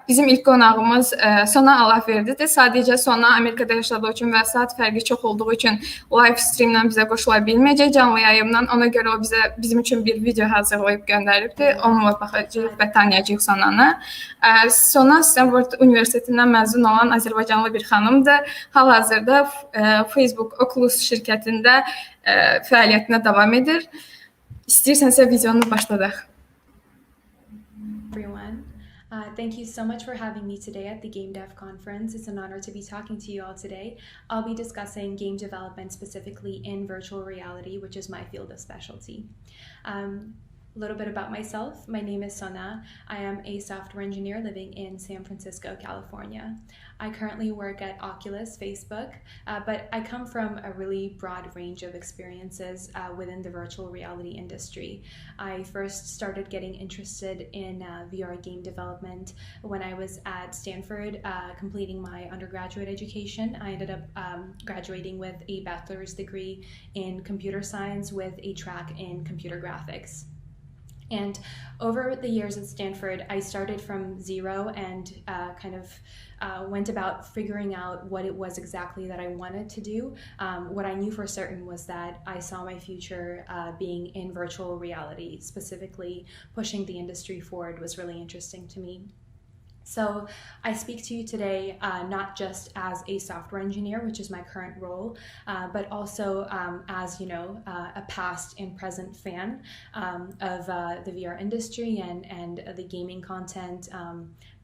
Bizim ilk qonağımız Sona Allahverdidir. Sadəcə Sona Amerikada yaşadığı üçün və saat fərqi çox olduğu üçün live streamlə bizə qoşula bilməyəcək canlı yayımdan. Ona görə o bizim üçün bir video hazırlayıb göndəribdi. Onunla baxacağıq və tanıyacağıq Sonanı. Sona Stanford Universitetindən məzun olan Azərbaycanlı bir xanımdır. Hal-hazırda Facebook Oculus şirkətində fəaliyyətinə davam edir. İstəyirsənsə videonu başladaq. Thank you so much for having me today at the Game Dev Conference. It's an honor to be talking to you all today. I'll be discussing game development specifically in virtual reality, which is my field of specialty. A little bit about myself. My name is Sona. I am a software engineer living in San Francisco, California. I currently work at Oculus, Facebook, but I come from a really broad range of experiences within the virtual reality industry. I first started getting interested in VR game development when I was at Stanford completing my undergraduate education. I ended up graduating with a bachelor's degree in computer science with a track in computer graphics. And over the years at Stanford, I started from zero and went about figuring out what it was exactly that I wanted to do. What I knew for certain was that I saw my future being in virtual reality. Specifically, pushing the industry forward was really interesting to me. So I speak to you today not just as a software engineer, which is my current role, but also as a past and present fan of the VR industry and the gaming content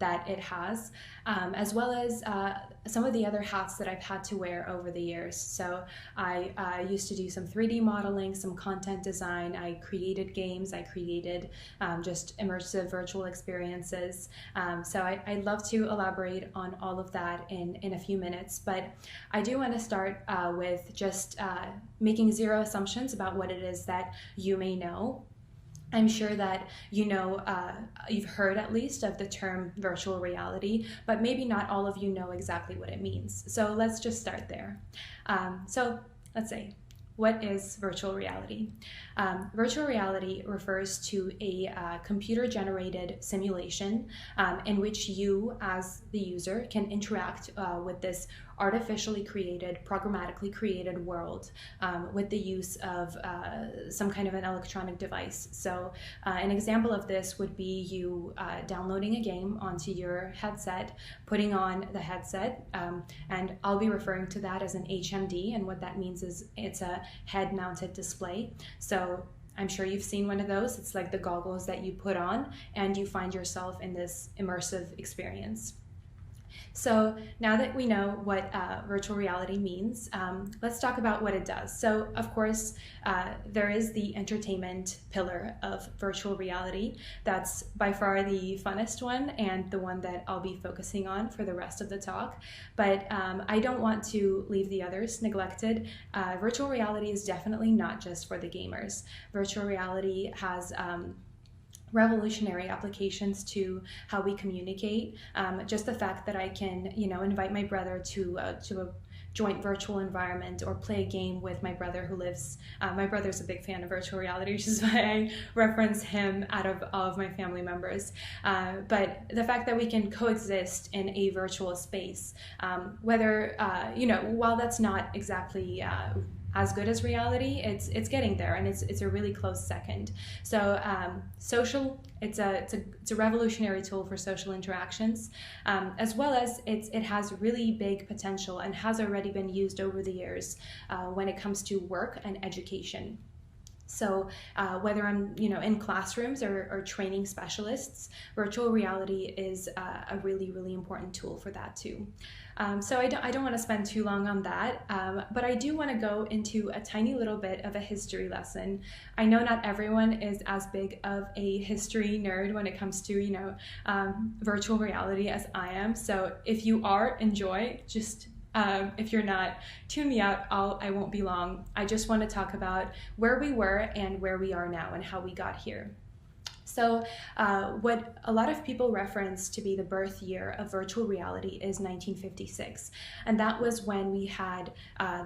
that it has, as well as some of the other hats that I've had to wear over the years. So I used to do some 3D modeling, some content design. I created games. I created just immersive virtual experiences. So I'd love to elaborate on all of that in a few minutes, but I do want to start with just making zero assumptions about what it is that you may know. I'm sure that you've heard at least of the term virtual reality, but maybe not all of you know exactly what it means. So let's just start there. So let's say, what is virtual reality? Virtual reality refers to a computer-generated simulation in which you, as the user, can interact with this artificially created, programmatically created world with the use of some kind of an electronic device. So an example of this would be you downloading a game onto your headset, putting on the headset, and I'll be referring to that as an HMD, and what that means is it's a head-mounted display. So I'm sure you've seen one of those. It's like the goggles that you put on and you find yourself in this immersive experience. So now that we know what virtual reality means, let's talk about what it does. So of course, there is the entertainment pillar of virtual reality. That's by far the funnest one and the one that I'll be focusing on for the rest of the talk. But I don't want to leave the others neglected. Virtual reality is definitely not just for the gamers. Virtual reality has revolutionary applications to how we communicate. Just the fact that I can, invite my brother to a joint virtual environment or play a game with my brother who lives, my brother's a big fan of virtual reality, which is why I reference him out of all of my family members. But the fact that we can coexist in a virtual space, whether, while that's not exactly as good as reality, it's getting there, and it's a really close second. So social, it's a revolutionary tool for social interactions, as well as it has really big potential and has already been used over the years when it comes to work and education. So whether I'm in classrooms or training specialists, virtual reality is a really, really important tool for that too. So I don't want to spend too long on that, but I do want to go into a tiny little bit of a history lesson. I know not everyone is as big of a history nerd when it comes to virtual reality as I am. So if you are, enjoy. Just if you're not, tune me out. I won't be long. I just want to talk about where we were and where we are now and how we got here. So what a lot of people reference to be the birth year of virtual reality is 1956. And that was when we had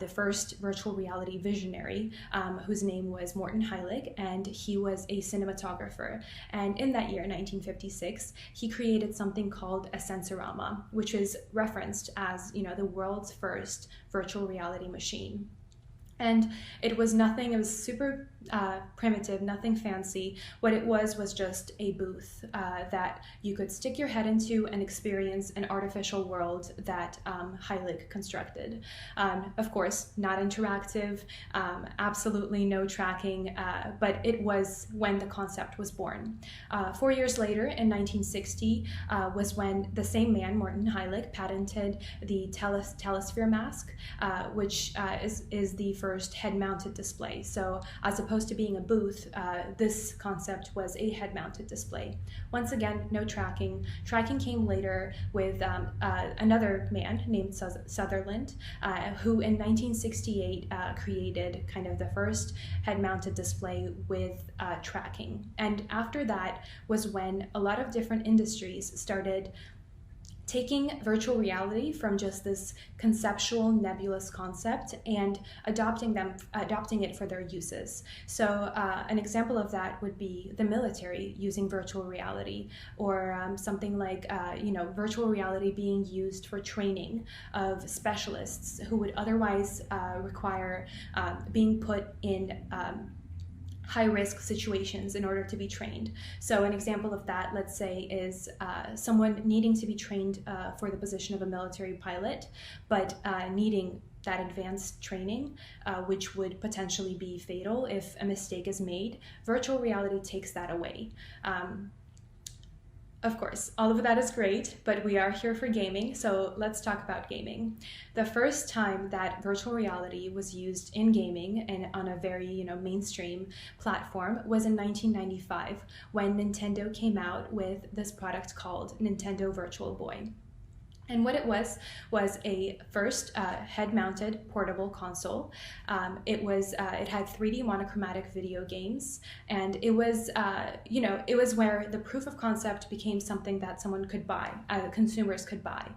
the first virtual reality visionary, whose name was Morton Heilig, and he was a cinematographer. And in that year, 1956, he created something called a Sensorama, which is referenced as, the world's first virtual reality machine. And it was nothing, it was super primitive, nothing fancy. What it was just a booth that you could stick your head into and experience an artificial world that Heilig constructed. Of course, not interactive, absolutely no tracking, but it was when the concept was born. 4 years later, in 1960, was when the same man, Morton Heilig, patented the telesphere mask, which is the first head-mounted display. So as opposed to being a booth, this concept was a head-mounted display. Once again, no tracking. Tracking came later with another man named Sutherland, who in 1968 created kind of the first head-mounted display with tracking. And after that was when a lot of different industries started taking virtual reality from just this conceptual, nebulous concept and adopting it for their uses. So an example of that would be the military using virtual reality, or something like virtual reality being used for training of specialists who would otherwise require being put in high-risk situations in order to be trained. So an example of that, let's say, is someone needing to be trained for the position of a military pilot, but needing that advanced training, which would potentially be fatal if a mistake is made. Virtual reality takes that away. Of course, all of that is great, but we are here for gaming, so let's talk about gaming. The first time that virtual reality was used in gaming and on a very mainstream platform was in 1995, when Nintendo came out with this product called Nintendo Virtual Boy. And what it was a first head-mounted portable console. It had 3D monochromatic video games, and it was it was where the proof of concept became something that someone could buy, consumers could buy.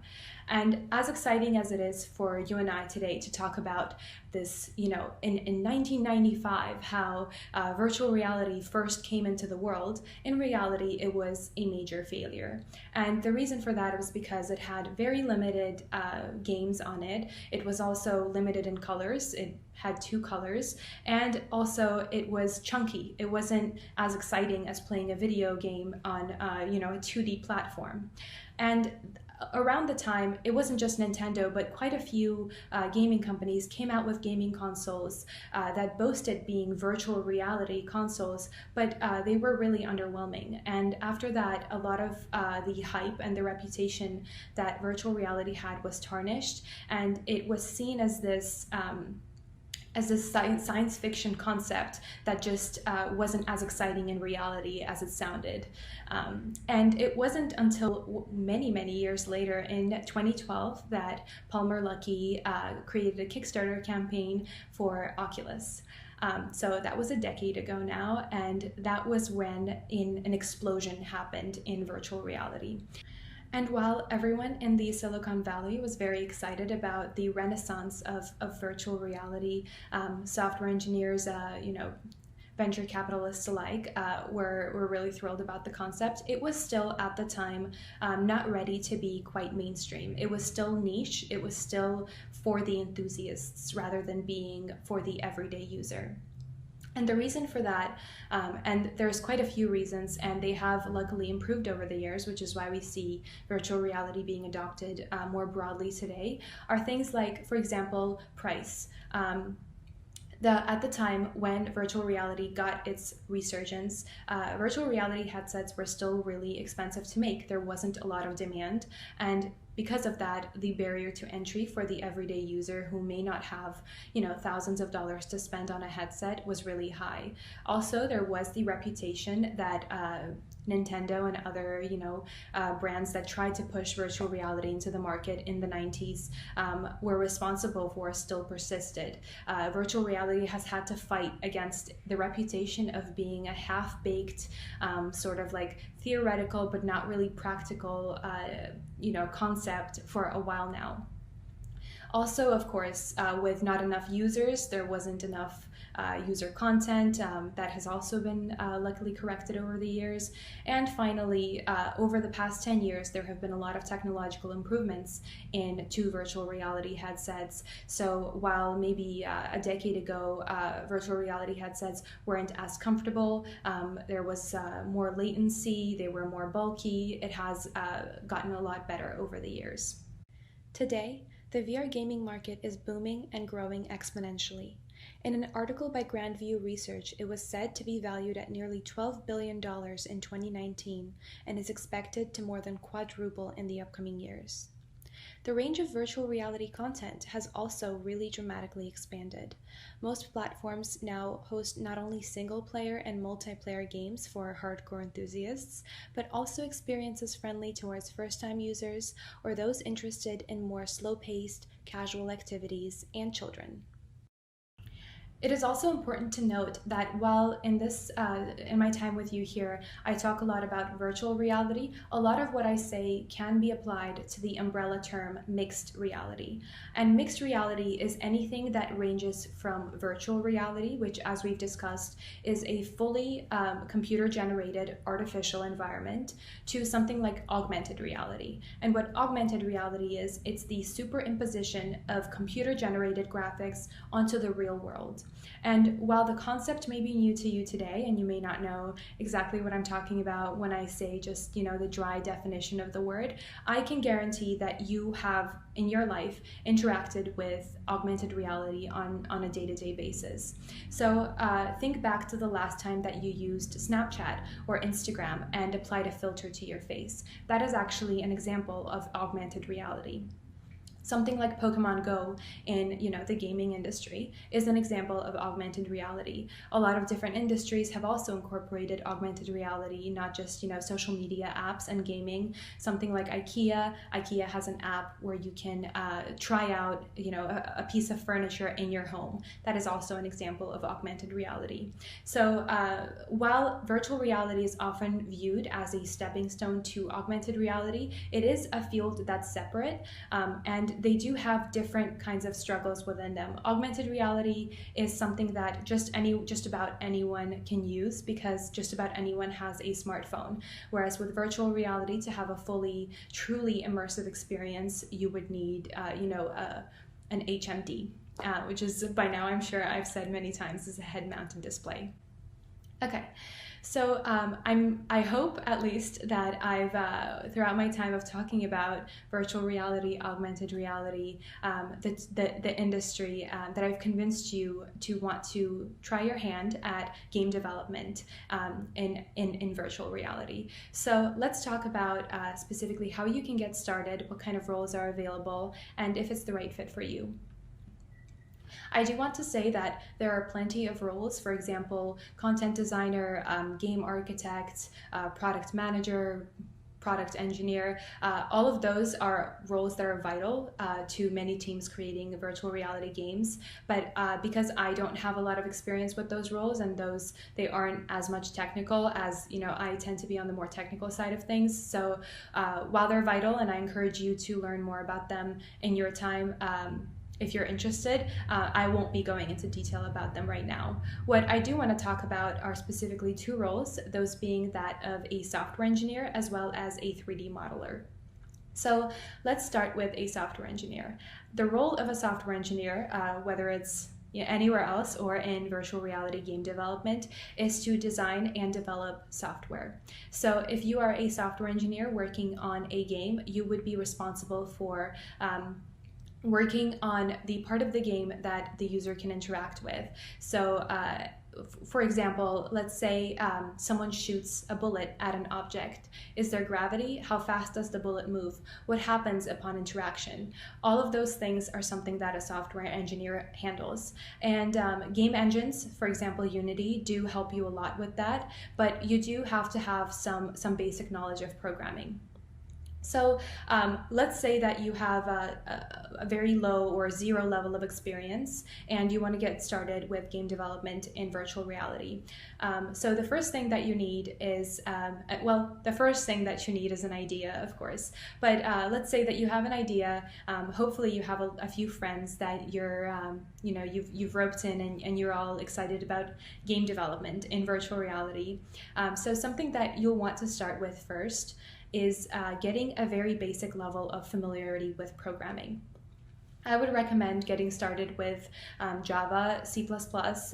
And as exciting as it is for you and I today to talk about this, in 1995, how virtual reality first came into the world, in reality, it was a major failure. And the reason for that was because it had very limited games on it. It was also limited in colors. It had 2 colors, and also it was chunky. It wasn't as exciting as playing a video game on a 2D platform. And around the time, it wasn't just Nintendo, but quite a few gaming companies came out with gaming consoles that boasted being virtual reality consoles, but they were really underwhelming. And after that, a lot of the hype and the reputation that virtual reality had was tarnished, and it was seen as this science fiction concept that just wasn't as exciting in reality as it sounded. And it wasn't until many, many years later, in 2012, that Palmer Luckey created a Kickstarter campaign for Oculus. So that was a decade ago now, and that was when an explosion happened in virtual reality. And while everyone in the Silicon Valley was very excited about the renaissance of virtual reality, software engineers, venture capitalists alike were really thrilled about the concept. It was still, at the time, not ready to be quite mainstream. It was still niche. It was still for the enthusiasts rather than being for the everyday user. And the reason for that, and there's quite a few reasons, and they have luckily improved over the years, which is why we see virtual reality being adopted more broadly today, are things like, for example, price. At the time when virtual reality got its resurgence, virtual reality headsets were still really expensive to make. There wasn't a lot of demand, and because of that, the barrier to entry for the everyday user who may not have, thousands of dollars to spend on a headset was really high. Also, there was the reputation that Nintendo and other, brands that tried to push virtual reality into the market in the 90s were responsible for still persisted. Virtual reality has had to fight against the reputation of being a half-baked, sort of like theoretical but not really practical, concept for a while now. Also, of course, with not enough users, there wasn't enough user content. That has also been luckily corrected over the years. And finally, over the past 10 years, there have been a lot of technological improvements into virtual reality headsets. So while maybe a decade ago, virtual reality headsets weren't as comfortable, there was more latency, they were more bulky, it has gotten a lot better over the years. Today, the VR gaming market is booming and growing exponentially. In an article by Grandview Research, it was said to be valued at nearly $12 billion in 2019 and is expected to more than quadruple in the upcoming years. The range of virtual reality content has also really dramatically expanded. Most platforms now host not only single-player and multiplayer games for hardcore enthusiasts, but also experiences friendly towards first-time users or those interested in more slow-paced, casual activities and children. It is also important to note that while in my time with you here, I talk a lot about virtual reality, a lot of what I say can be applied to the umbrella term mixed reality. And mixed reality is anything that ranges from virtual reality, which, as we've discussed, is a fully computer-generated artificial environment, to something like augmented reality. And what augmented reality is, it's the superimposition of computer-generated graphics onto the real world. And while the concept may be new to you today, and you may not know exactly what I'm talking about when I say just, the dry definition of the word, I can guarantee that you have, in your life, interacted with augmented reality on a day-to-day basis. So think back to the last time that you used Snapchat or Instagram and applied a filter to your face. That is actually an example of augmented reality. Something like Pokemon Go in the gaming industry is an example of augmented reality. A lot of different industries have also incorporated augmented reality, not just social media apps and gaming. Something like IKEA has an app where you can try out a piece of furniture in your home. That is also an example of augmented reality. So while virtual reality is often viewed as a stepping stone to augmented reality, it is a field that's separate, and they do have different kinds of struggles within them. Augmented reality is something that just about anyone can use, because just about anyone has a smartphone. Whereas with virtual reality, to have a fully, truly immersive experience, you would need, an HMD, which is, by now I'm sure I've said many times, is a head-mounted display. Okay. So I hope at least that I've, throughout my time of talking about virtual reality, augmented reality, the industry, that I've convinced you to want to try your hand at game development in virtual reality. So let's talk about specifically how you can get started, what kind of roles are available, and if it's the right fit for you. I do want to say that there are plenty of roles, for example, content designer, game architect, product manager, product engineer. All of those are roles that are vital to many teams creating virtual reality games. But because I don't have a lot of experience with those roles, and they aren't as much technical as, I tend to be on the more technical side of things. So while they're vital, and I encourage you to learn more about them in your time, if you're interested, I won't be going into detail about them right now. What I do want to talk about are specifically two roles, those being that of a software engineer as well as a 3D modeler. So let's start with a software engineer. The role of a software engineer, whether it's anywhere else or in virtual reality game development, is to design and develop software. So if you are a software engineer working on a game, you would be responsible for working on the part of the game that the user can interact with. So for example, let's say someone shoots a bullet at an object. Is there gravity? How fast does the bullet move? What happens upon interaction? All of those things are something that a software engineer handles. And game engines, for example, Unity, do help you a lot with that, but you do have to have some basic knowledge of programming. So let's say that you have a very low or zero level of experience and you want to get started with game development in virtual reality. So the first thing that you need is, the first thing that you need is an idea, of course. But let's say that you have an idea. Hopefully you have a few friends that you've roped in and you're all excited about game development in virtual reality. So something that you'll want to start with first is getting a very basic level of familiarity with programming. I would recommend getting started with Java, C++,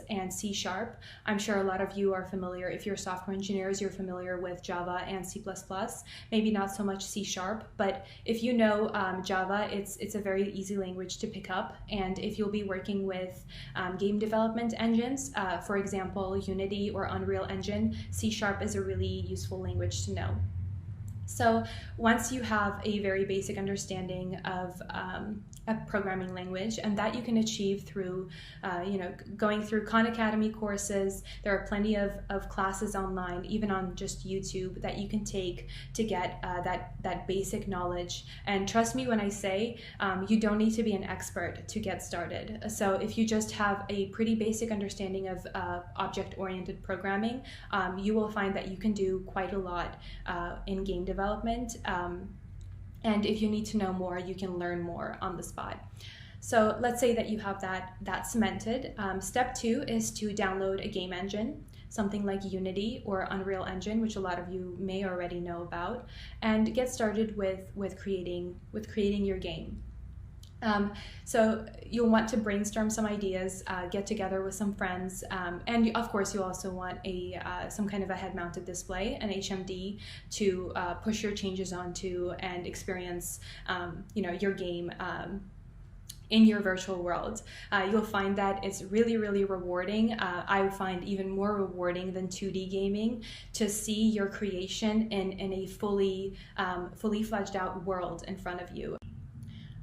and C#. I'm sure a lot of you are familiar, if you're software engineers, you're familiar with Java and C++, maybe not so much C#, but if you know Java, it's a very easy language to pick up, and if you'll be working with game development engines, for example, Unity or Unreal Engine, C# is a really useful language to know. So once you have a very basic understanding of a programming language, and that you can achieve through going through Khan Academy courses, there are plenty of classes online, even on just YouTube, that you can take to get that basic knowledge. And trust me when I say you don't need to be an expert to get started. So if you just have a pretty basic understanding of object-oriented programming, you will find that you can do quite a lot in game development. And if you need to know more, you can learn more on the spot. So let's say that you have that cemented. Step 2 is to download a game engine, something like Unity or Unreal Engine, which a lot of you may already know about, and get started with creating your game. So you'll want to brainstorm some ideas, get together with some friends, and of course you also want some kind of a head-mounted display, an HMD, to push your changes onto and experience your game in your virtual world. You'll find that it's really, really rewarding. I find even more rewarding than 2D gaming to see your creation in a fully fledged out world in front of you.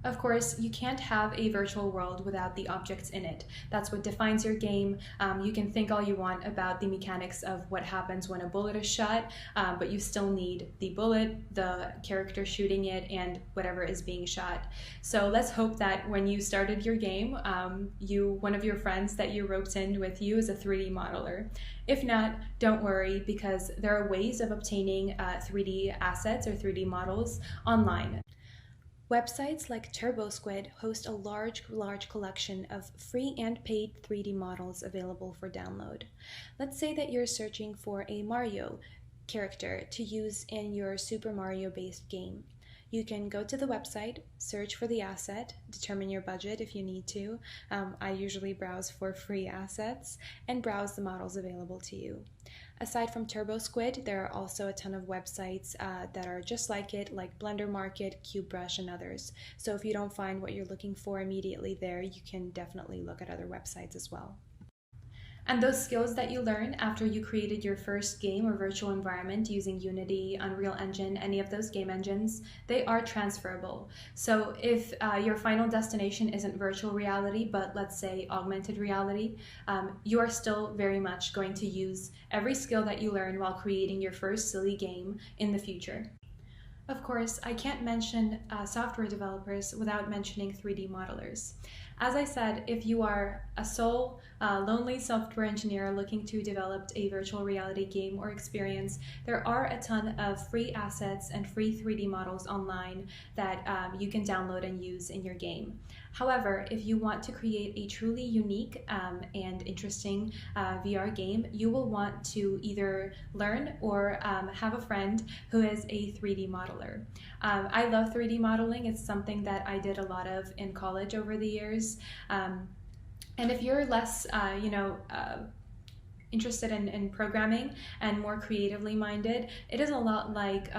Of course, you can't have a virtual world without the objects in it. That's what defines your game. You can think all you want about the mechanics of what happens when a bullet is shot, but you still need the bullet, the character shooting it, and whatever is being shot. So let's hope that when you started your game, one of your friends that you roped in with you is a 3D modeler. If not, don't worry, because there are ways of obtaining 3D assets or 3D models online. Websites like TurboSquid host a large collection of free and paid 3D models available for download. Let's say that you're searching for a Mario character to use in your Super Mario-based game. You can go to the website, search for the asset, determine your budget if you need to. I usually browse for free assets and browse the models available to you. Aside from TurboSquid, there are also a ton of websites that are just like it, like Blender Market, CubeBrush, and others. So if you don't find what you're looking for immediately there, you can definitely look at other websites as well. And those skills that you learn after you created your first game or virtual environment using Unity, Unreal Engine, any of those game engines, they are transferable. So if your final destination isn't virtual reality, but let's say augmented reality, you are still very much going to use every skill that you learn while creating your first silly game in the future. Of course, I can't mention software developers without mentioning 3D modelers. As I said, if you are a sole, lonely software engineer looking to develop a virtual reality game or experience, there are a ton of free assets and free 3D models online that you can download and use in your game. However, if you want to create a truly unique and interesting VR game, you will want to either learn or have a friend who is a 3D modeler. I love 3D modeling. It's something that I did a lot of in college over the years. And if you're less, interested in programming and more creatively minded, it is a lot like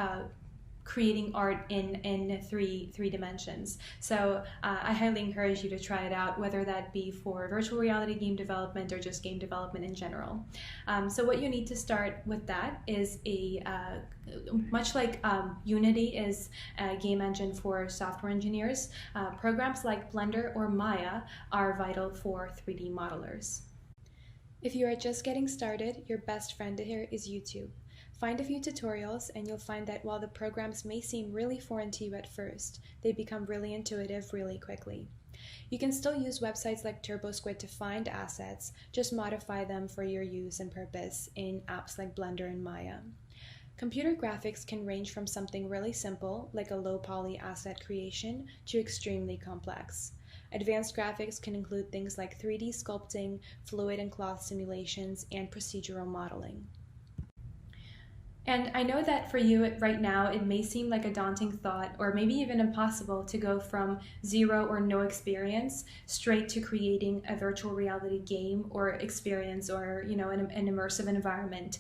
creating art in three dimensions. So I highly encourage you to try it out, whether that be for virtual reality game development or just game development in general. So what you need to start with that is much like Unity is a game engine for software engineers, programs like Blender or Maya are vital for 3D modelers. If you are just getting started, your best friend here is YouTube. Find a few tutorials and you'll find that while the programs may seem really foreign to you at first, they become really intuitive really quickly. You can still use websites like TurboSquid to find assets, just modify them for your use and purpose in apps like Blender and Maya. Computer graphics can range from something really simple, like a low-poly asset creation, to extremely complex. Advanced graphics can include things like 3D sculpting, fluid and cloth simulations, and procedural modeling. And I know that for you right now, it may seem like a daunting thought or maybe even impossible to go from zero or no experience straight to creating a virtual reality game or experience or an immersive environment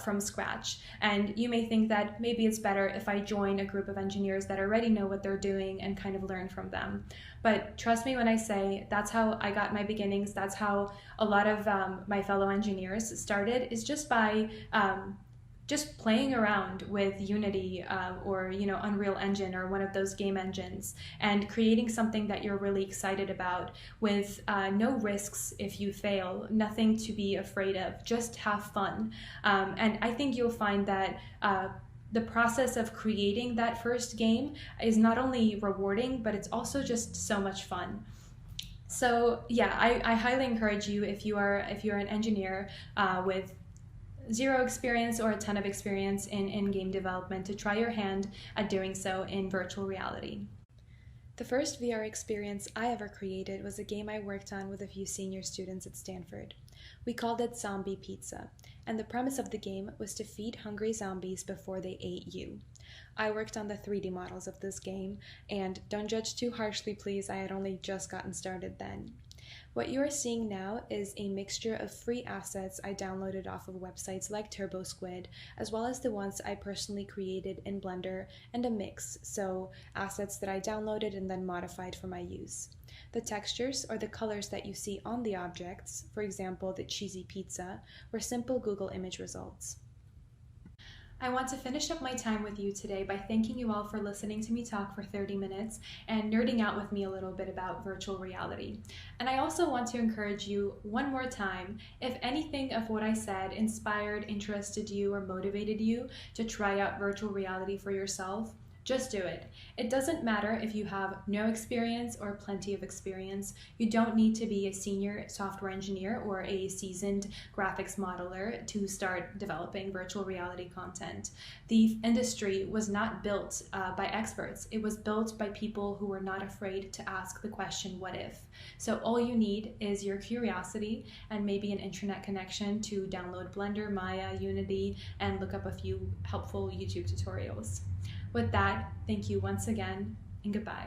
from scratch. And you may think that maybe it's better if I join a group of engineers that already know what they're doing and kind of learn from them. But trust me when I say that's how I got my beginnings. That's how a lot of my fellow engineers started, is just by just playing around with Unity or Unreal Engine or one of those game engines and creating something that you're really excited about with no risks if you fail, nothing to be afraid of, just have fun. And I think you'll find that the process of creating that first game is not only rewarding, but it's also just so much fun. So yeah, I highly encourage you, if you're an engineer with zero experience or a ton of experience in game development, to try your hand at doing so in virtual reality. The first VR experience I ever created was a game I worked on with a few senior students at Stanford. We called it Zombie Pizza, and the premise of the game was to feed hungry zombies before they ate you. I worked on the 3D models of this game, and don't judge too harshly please, I had only just gotten started then. What you are seeing now is a mixture of free assets I downloaded off of websites like TurboSquid, as well as the ones I personally created in Blender, and a mix, so assets that I downloaded and then modified for my use. The textures or the colors that you see on the objects, for example the cheesy pizza, were simple Google image results. I want to finish up my time with you today by thanking you all for listening to me talk for 30 minutes and nerding out with me a little bit about virtual reality. And I also want to encourage you one more time, if anything of what I said inspired, interested you, or motivated you to try out virtual reality for yourself, just do it. It doesn't matter if you have no experience or plenty of experience. You don't need to be a senior software engineer or a seasoned graphics modeler to start developing virtual reality content. The industry was not built by experts. It was built by people who were not afraid to ask the question, what if? So all you need is your curiosity and maybe an internet connection to download Blender, Maya, Unity, and look up a few helpful YouTube tutorials. With that, thank you once again, and goodbye.